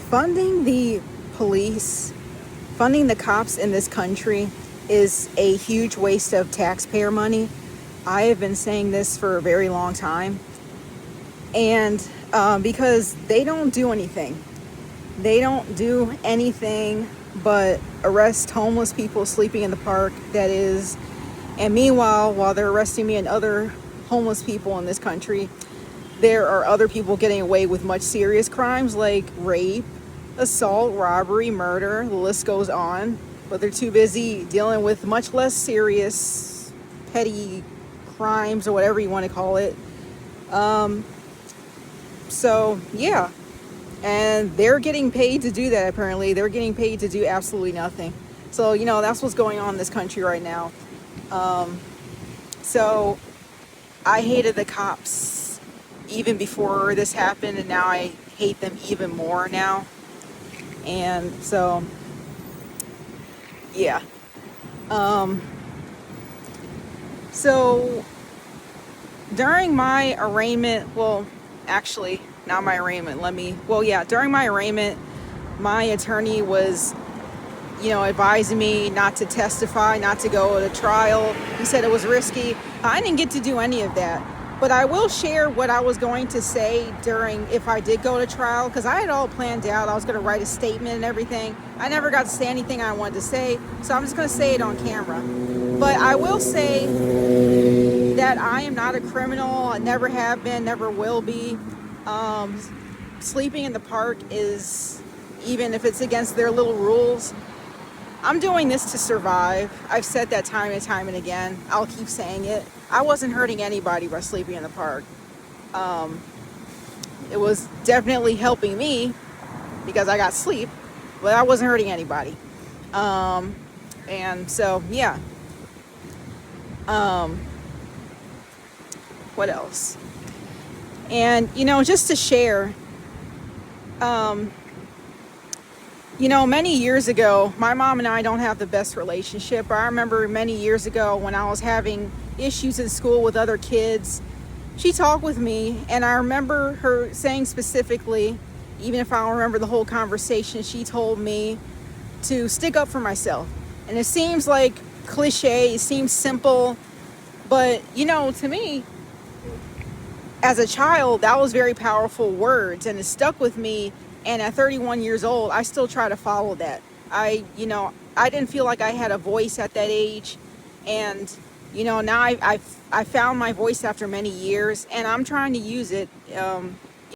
Funding the police, funding the cops in this country is a huge waste of taxpayer money. I have been saying this for a very long time. And because they don't do anything. They don't do anything but arrest homeless people sleeping in the park, that is. And meanwhile, while they're arresting me and other homeless people in this country, there are other people getting away with much serious crimes like rape, assault, robbery, murder. The list goes on. But they're too busy dealing with much less serious, petty crimes or whatever you want to call it. So, yeah. And they're getting paid to do that, apparently. They're getting paid to do absolutely nothing. So, that's what's going on in this country right now. So, I hated the cops even before this happened, and now I hate them even more now. And so, yeah. So, during my arraignment, well, actually, not my arraignment, during my arraignment, my attorney was, advising me not to testify, not to go to trial. He said it was risky. I didn't get to do any of that. But I will share what I was going to say if I did go to trial, because I had all planned out. I was going to write a statement and everything. I never got to say anything I wanted to say, so I'm just going to say it on camera. But I will say that I am not a criminal. I never have been, never will be. Sleeping in the park is, even if it's against their little rules, I'm doing this to survive. I've said that time and time and again. I'll keep saying it. I wasn't hurting anybody by sleeping in the park. It was definitely helping me because I got sleep, but I wasn't hurting anybody. And so, yeah. What else? And, just to share, many years ago, my mom and I don't have the best relationship. I remember many years ago when I was having issues in school with other kids, she talked with me, and I remember her saying specifically, even if I don't remember the whole conversation, she told me to stick up for myself. And it seems like cliche, it seems simple, but, to me, as a child, that was very powerful words, and it stuck with me. And at 31 years old, I still try to follow that. I didn't feel like I had a voice at that age. And, now I found my voice after many years, and I'm trying to use it.